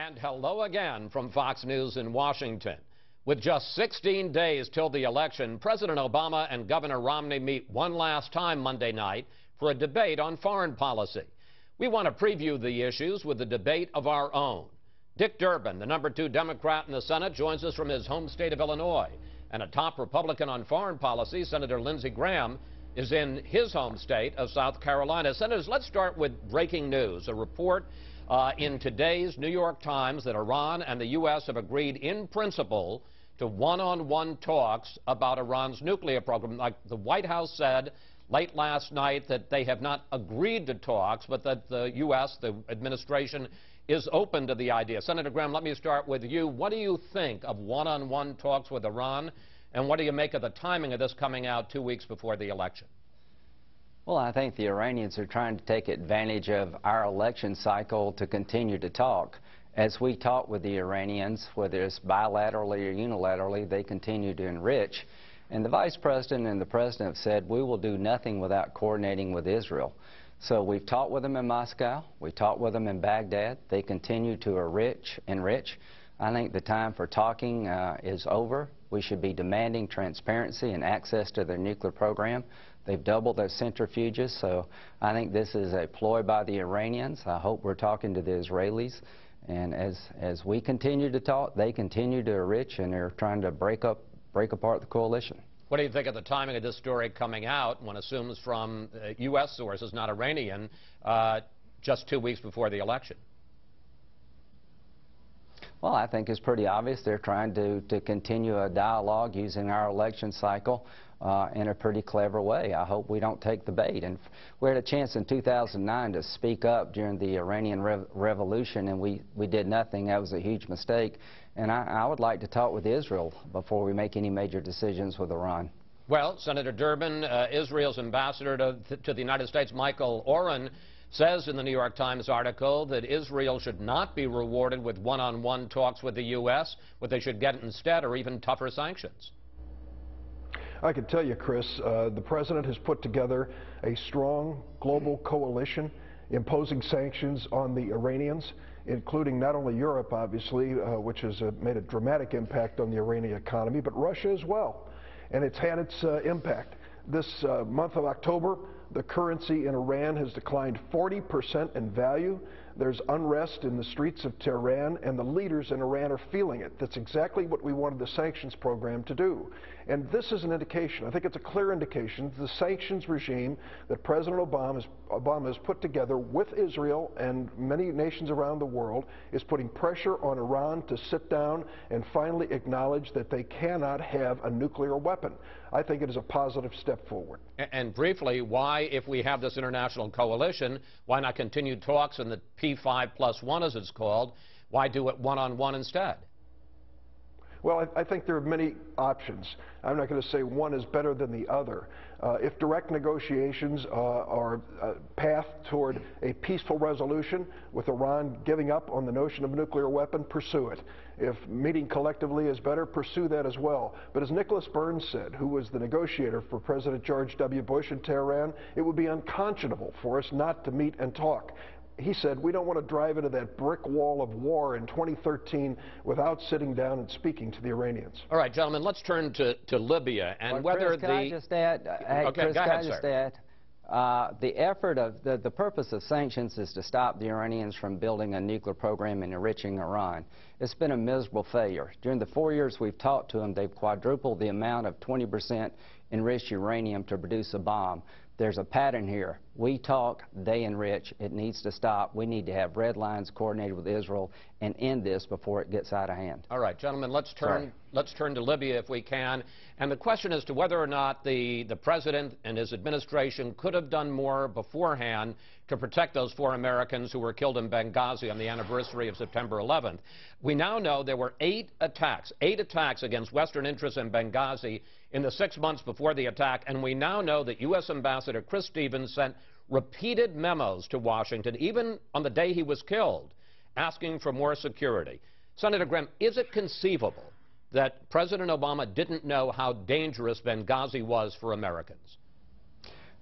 And hello again from Fox News in Washington. With just 16 days till the election, President Obama and Governor Romney meet one last time Monday night for a debate on foreign policy. We want to preview the issues with a debate of our own. Dick Durbin, the #2 Democrat in the Senate, joins us from his home state of Illinois. And a top Republican on foreign policy, Senator Lindsey Graham, is in his home state of South Carolina. Senators, let's start with breaking news. A report in today's New York Times that Iran and the U.S. have agreed in principle to one-on-one talks about Iran's nuclear program. Like the White House said late last night that they have not agreed to talks, but that the U.S., the administration, is open to the idea. Senator Graham, let me start with you. What do you think of one-on-one talks with Iran, and what do you make of the timing of this coming out 2 weeks before the election? Well, I think the Iranians are trying to take advantage of our election cycle to continue to talk. As we talk with the Iranians, whether it's bilaterally or unilaterally, they continue to enrich. And the Vice President and the President have said, we will do nothing without coordinating with Israel. So we've talked with them in Moscow. We talked with them in Baghdad. They continue to enrich. I think the time for talking is over. We should be demanding transparency and access to their nuclear program. They've doubled their centrifuges, so I think this is a ploy by the Iranians. I hope we're talking to the Israelis. And as we continue to talk, they continue to enrich, and they're trying to break apart the coalition. What do you think of the timing of this story coming out, one assumes from U.S. sources, not Iranian, just 2 weeks before the election? Well, I think it's pretty obvious they're trying to continue a dialogue using our election cycle in a pretty clever way. I hope we don't take the bait. And we had a chance in 2009 to speak up during the Iranian Revolution, and we did nothing. That was a huge mistake. And I would like to talk with Israel before we make any major decisions with Iran. Well, Senator Durbin, Israel's ambassador to the United States, Michael Oren, says in the New York Times article that Israel should not be rewarded with one-on-one talks with the U.S. What they should get instead are even tougher sanctions. I can tell you, Chris, the President has put together a strong global coalition imposing sanctions on the Iranians, including not only Europe, obviously, which has made a dramatic impact on the Iranian economy, but Russia as well. And it's had its impact. This month of October, the currency in Iran has declined 40% in value. There's unrest in the streets of Tehran, and the leaders in Iran are feeling it. That's exactly what we wanted the sanctions program to do. And this is an indication, I think it's a clear indication, the sanctions regime that President Obama has put together with Israel and many nations around the world is putting pressure on Iran to sit down and finally acknowledge that they cannot have a nuclear weapon. I think it is a positive step forward. And briefly, why, if we have this international coalition, why not continue talks in the P5+1, as it's called? Why do it one-on-one instead? Well, I think there are many options. I'm not going to say one is better than the other. If direct negotiations are a path toward a peaceful resolution with Iran giving up on the notion of a nuclear weapon, pursue it. If meeting collectively is better, pursue that as well. But as Nicholas Burns said, who was the negotiator for President George W. Bush in Tehran, it would be unconscionable for us not to meet and talk. He said, we don't want to drive into that brick wall of war in 2013 without sitting down and speaking to the Iranians. All right, gentlemen, let's turn to Libya and whether Chris, can I just add? Okay, go ahead, sir. The effort of the purpose of sanctions is to stop the Iranians from building a nuclear program and enriching Iran. It's been a miserable failure. During the 4 years we've talked to them, they've quadrupled the amount of 20% enriched uranium to produce a bomb. There's a pattern here. We talk, they enrich. It needs to stop. We need to have red lines coordinated with Israel and end this before it gets out of hand. All right, gentlemen, let's turn to Libya if we can. And the question as to whether or not the President and his administration could have done more beforehand to protect those 4 Americans who were killed in Benghazi on the anniversary of September 11th. We now know there were 8 attacks against Western interests in Benghazi in the 6 months before the attack, and we now know that U.S. Ambassador Chris Stevens sent repeated memos to Washington, even on the day he was killed, asking for more security. Senator Graham, is it conceivable that President Obama didn't know how dangerous Benghazi was for Americans?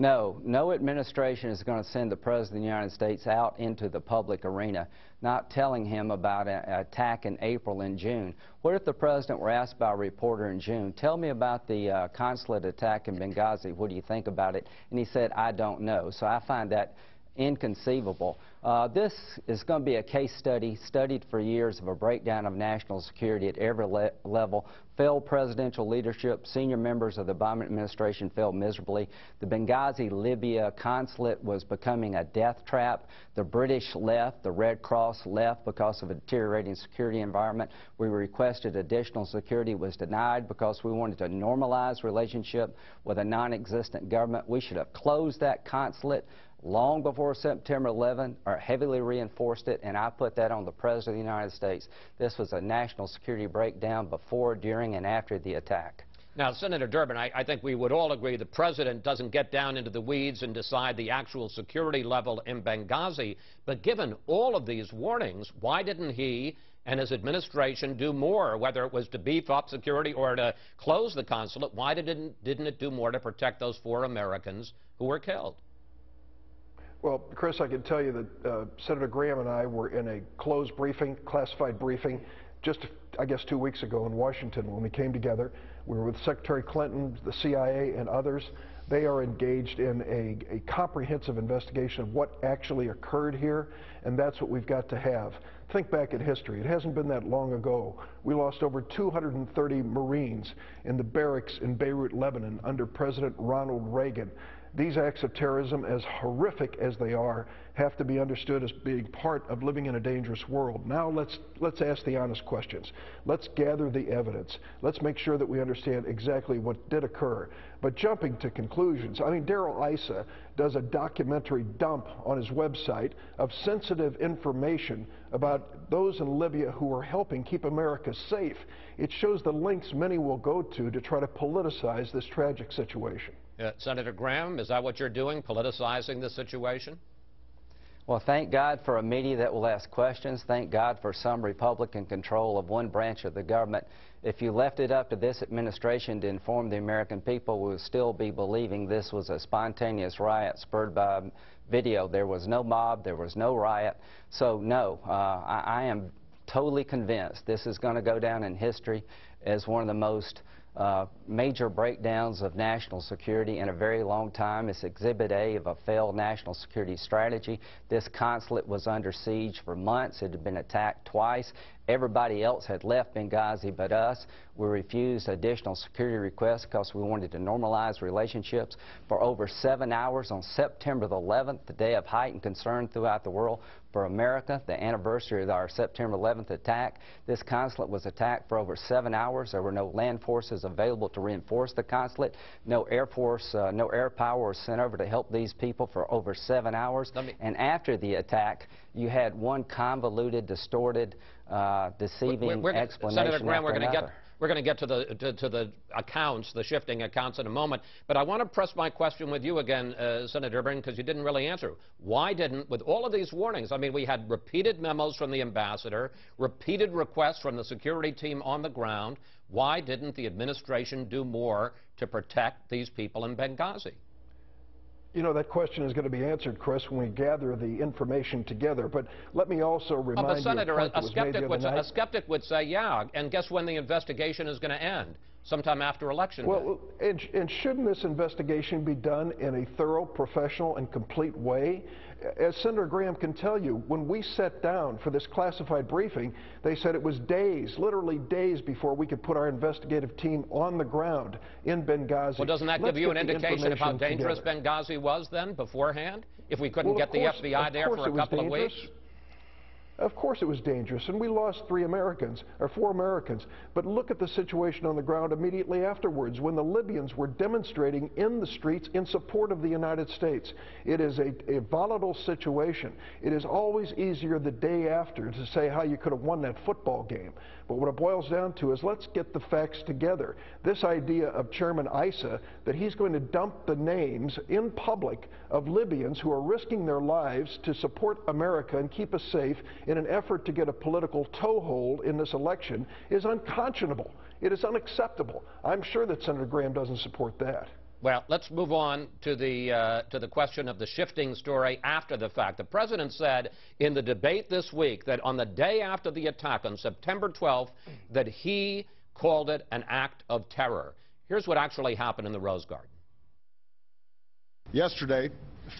No administration is going to send the President of the United States out into the public arena, not telling him about an attack in April and June. What if the President were asked by a reporter in June, tell me about the consulate attack in Benghazi, what do you think about it? And he said, I don't know. So I find that inconceivable. This is going to be a case study, studied for years, of a breakdown of national security at every level. Failed presidential leadership, senior members of the Obama administration failed miserably. The Benghazi, Libya consulate was becoming a death trap. The British left, the Red Cross left because of a deteriorating security environment. We requested additional security, was denied because we wanted to normalize relationship with a non-existent government. We should have closed that consulate long before September 11, or heavily reinforced it, and I put that on the President of the United States. This was a national security breakdown before, during, and after the attack. Now, Senator Durbin, I think we would all agree the President doesn't get down into the weeds and decide the actual security level in Benghazi, but given all of these warnings, why didn't he and his administration do more, whether it was to beef up security or to close the consulate? Why didn't it do more to protect those 4 Americans who were killed? Well, Chris, I can tell you that Senator Graham and I were in a closed briefing, classified briefing, just, I guess, 2 weeks ago in Washington when we came together. We were with Secretary Clinton, the CIA, and others. They are engaged in a comprehensive investigation of what actually occurred here, and that's what we've got to have. Think back at history. It hasn't been that long ago. We lost over 230 Marines in the barracks in Beirut, Lebanon, under President Ronald Reagan. These acts of terrorism, as horrific as they are, have to be understood as being part of living in a dangerous world. Now let's ask the honest questions. Let's gather the evidence. Let's make sure that we understand exactly what did occur. But jumping to conclusions, I mean, Darrell Issa does a documentary dump on his website of sensitive information about those in Libya who are helping keep America safe. It shows the lengths many will go to try to politicize this tragic situation. Senator Graham, is that what you're doing, politicizing the situation? Well, thank God for a media that will ask questions. Thank God for some Republican control of one branch of the government. If you left it up to this administration to inform the American people, we would still be believing this was a spontaneous riot spurred by video. There was no mob, there was no riot. So no, I am totally convinced this is going to go down in history as one of the most major breakdowns of national security in a very long time. It's Exhibit A of a failed national security strategy. This consulate was under siege for months. It had been attacked twice. Everybody else had left Benghazi but us. We refused additional security requests because we wanted to normalize relationships. For over 7 hours on September the 11th, the day of heightened concern throughout the world for America, the anniversary of our September 11th attack, this consulate was attacked for over 7 hours. There were no land forces available to reinforce the consulate. No air force, no air power was sent over to help these people for over 7 hours. And after the attack, you had one convoluted, distorted, deceiving explanation. Senator Graham, we're going to get to the accounts, the shifting accounts, in a moment. But I want to press my question with you again, Senator Durbin, because you didn't really answer. Why didn't, with all of these warnings, I mean, we had repeated memos from the ambassador, repeated requests from the security team on the ground. Why didn't the administration do more to protect these people in Benghazi? You know, that question is going to be answered, Chris, when we gather the information together. But let me also remind you, Senator, a skeptic would say, yeah, and guess when the investigation is going to end? Sometime after Election Day. Well, and shouldn't this investigation be done in a thorough, professional, and complete way? As Senator Graham can tell you, when we sat down for this classified briefing, they said it was days, literally days, before we could put our investigative team on the ground in Benghazi. Well, doesn't that give you an indication of how dangerous Benghazi was then, beforehand? If we couldn't get the FBI there for a couple of weeks? Of course it was dangerous, and we lost 4 Americans. But look at the situation on the ground immediately afterwards, when the Libyans were demonstrating in the streets in support of the United States. It is a volatile situation. It is always easier the day after to say how you could have won that football game. But what it boils down to is, let's get the facts together. This idea of Chairman Issa, that he's going to dump the names in public of Libyans who are risking their lives to support America and keep us safe in an effort to get a political toehold in this election, is unconscionable. It is unacceptable. I'm sure that Senator Graham doesn't support that. Well, let's move on to the question of the shifting story after the fact. The president said in the debate this week that on the day after the attack on September 12th, that he called it an act of terror. Here's what actually happened in the Rose Garden. Yesterday,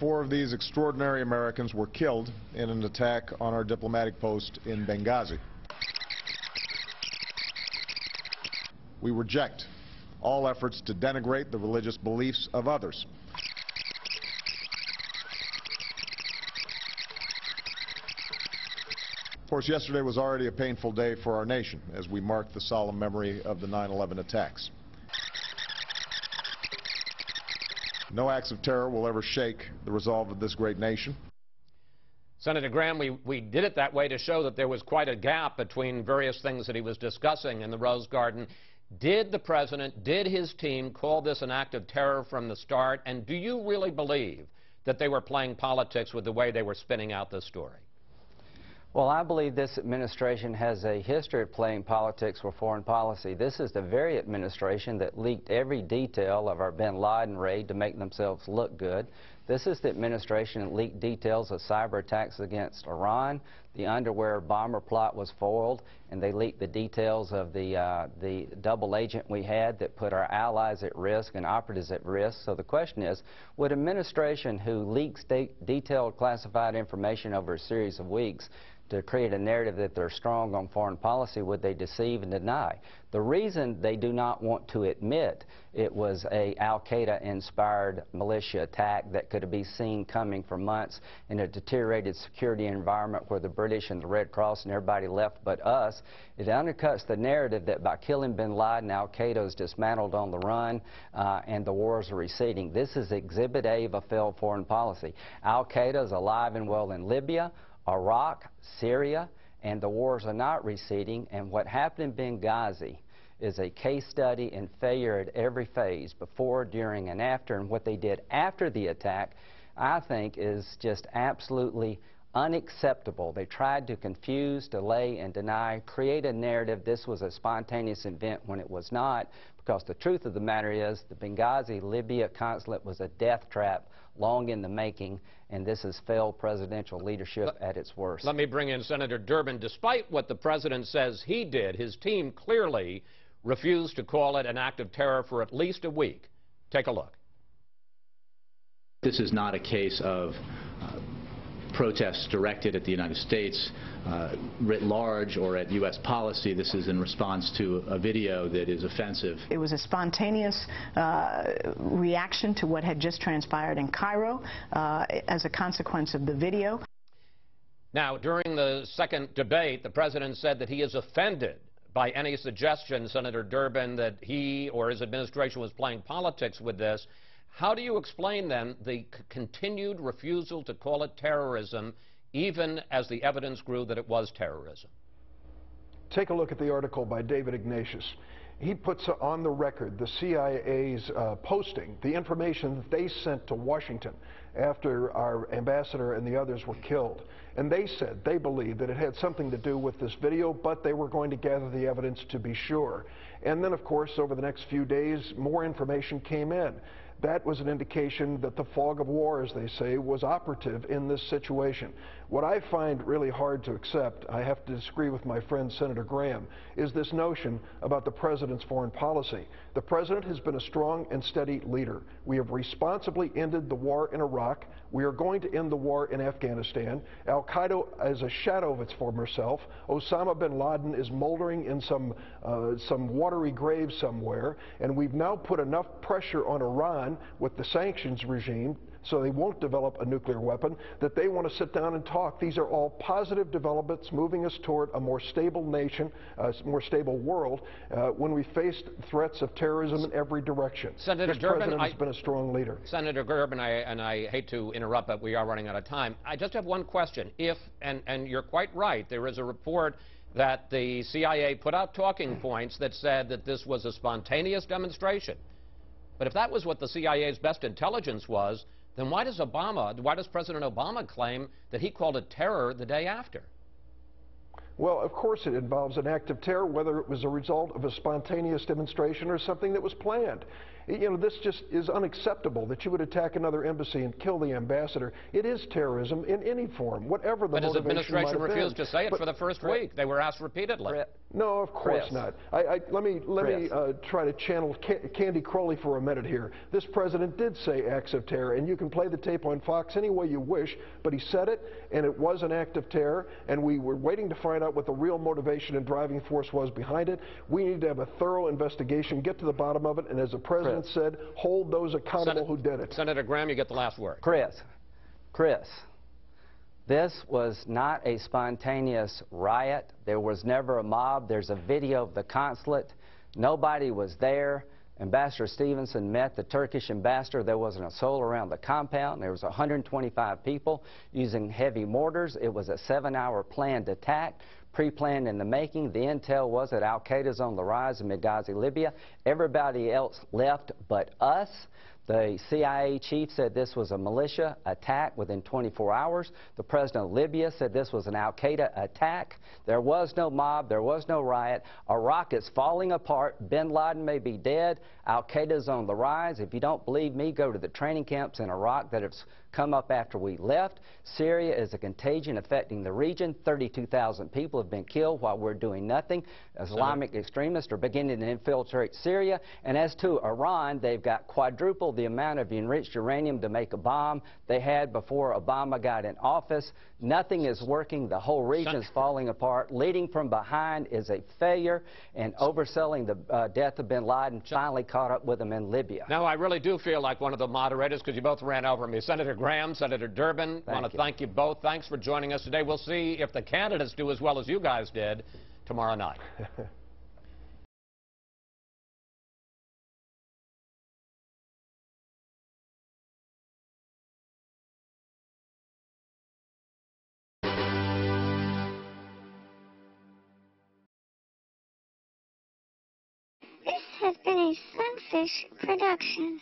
4 of these extraordinary Americans were killed in an attack on our diplomatic post in Benghazi. We reject all efforts to denigrate the religious beliefs of others. Of course, yesterday was already a painful day for our nation as we marked the solemn memory of the 9/11 attacks. No acts of terror will ever shake the resolve of this great nation. Senator Graham, we did it that way to show that there was quite a gap between various things that he was discussing in the Rose Garden. Did the president, did his team call this an act of terror from the start? And do you really believe that they were playing politics with the way they were spinning out this story? Well, I believe this administration has a history of playing politics for foreign policy. This is the very administration that leaked every detail of our bin Laden raid to make themselves look good. This is the administration that leaked details of cyber attacks against Iran. The underwear bomber plot was foiled, and they leaked the details of the double agent we had that put our allies at risk and operatives at risk. So the question is, would an administration who leaks detailed classified information over a series of weeks to create a narrative that they're strong on foreign policy, would they deceive and deny? The reason they do not want to admit it was a al-Qaeda inspired militia attack that could be seen coming for months in a deteriorated security environment where the British and the Red Cross and everybody left but us, it undercuts the narrative that by killing bin Laden, al-Qaeda is dismantled on the run and the wars are receding. This is Exhibit A of a failed foreign policy. Al-Qaeda is alive and well in Libya, Iraq, Syria, and the wars are not receding. And what happened in Benghazi is a case study in failure at every phase, before, during, and after. And what they did after the attack, I think, is just absolutely unacceptable. They tried to confuse, delay, and deny, create a narrative this was a spontaneous event when it was not, because the truth of the matter is the Benghazi, Libya consulate was a death trap long in the making, and this is failed presidential leadership at its worst. Let me bring in Senator Durbin. Despite what the president says he did, his team clearly refused to call it an act of terror for at least a week. Take a look. This is not a case of protests directed at the United States writ large or at U.S. policy. This is in response to a video that is offensive. It was a spontaneous reaction to what had just transpired in Cairo as a consequence of the video. Now, during the second debate, the president said that he is offended by any suggestion, Senator Durbin, that he or his administration was playing politics with this. How do you explain, then, the continued refusal to call it terrorism, even as the evidence grew that it was terrorism? Take a look at the article by David Ignatius. He puts on the record the CIA's posting, the information that they sent to Washington after our ambassador and the others were killed. And they said they believed that it had something to do with this video, but they were going to gather the evidence to be sure. And then, of course, over the next few days, more information came in. That was an indication that the fog of war, as they say, was operative in this situation. What I find really hard to accept, I have to disagree with my friend Senator Graham, is this notion about the president's foreign policy. The president has been a strong and steady leader. We have responsibly ended the war in Iraq. We are going to end the war in Afghanistan. Al-Qaeda is a shadow of its former self. Osama bin Laden is moldering in some watery grave somewhere. And we've now put enough pressure on Iran with the sanctions regime so they won't develop a nuclear weapon, that they want to sit down and talk. These are all positive developments moving us toward a more stable nation, a more stable world, when we faced threats of terrorism in every direction. Senator this Durbin, president has been a strong leader. Senator Durbin, and I hate to interrupt, but we are running out of time. I just have one question. If, and you're quite right, there is a report that the CIA put out talking points that said that this was a spontaneous demonstration. But if that was what the CIA's best intelligence was, then why does President Obama claim that he called it terror the day after? Well, of course it involves an act of terror, whether it was a result of a spontaneous demonstration or something that was planned. You know, this just is unacceptable that you would attack another embassy and kill the ambassador. It is terrorism in any form, whatever the motivation might have been. But his administration refused to say it for the first week. They were asked repeatedly. No, of course not. Let me try to channel Candy Crowley for a minute here. This president did say acts of terror, and you can play the tape on Fox any way you wish, but he said it, and it was an act of terror, and we were waiting to find out what the real motivation and driving force was behind it. We need to have a thorough investigation, get to the bottom of it, and as the president said, hold those accountable who did it. Senator Graham, you get the last word. Chris, this was not a spontaneous riot. There was never a mob. There's a video of the consulate. Nobody was there. Ambassador Stevenson met the Turkish ambassador. There wasn't a soul around the compound. There was 125 people using heavy mortars. It was a 7-hour planned attack, pre-planned in the making. The intel was that Al-Qaeda's on the rise in Benghazi, Libya. Everybody else left but us. The CIA chief said this was a militia attack within 24 hours. The president of Libya said this was an Al-Qaeda attack. There was no mob. There was no riot. Iraq is falling apart. Bin Laden may be dead. Al-Qaeda's on the rise. If you don't believe me, go to the training camps in Iraq that have come up after we left. Syria is a contagion affecting the region. 32,000 people have been killed while we're doing nothing. Islamic extremists are beginning to infiltrate Syria. And as to Iran, they've got quadrupled the amount of enriched uranium to make a bomb they had before Obama got in office. Nothing is working. The whole region is falling apart. Leading from behind is a failure, and overselling the death of bin Laden finally caught up with them in Libya. Now, I really do feel like one of the moderators because you both ran over me. Senator Graham, Senator Durbin, I want to thank you both. Thanks for joining us today. We'll see if the candidates do as well as you guys did tomorrow night. This has been a Sunfish production.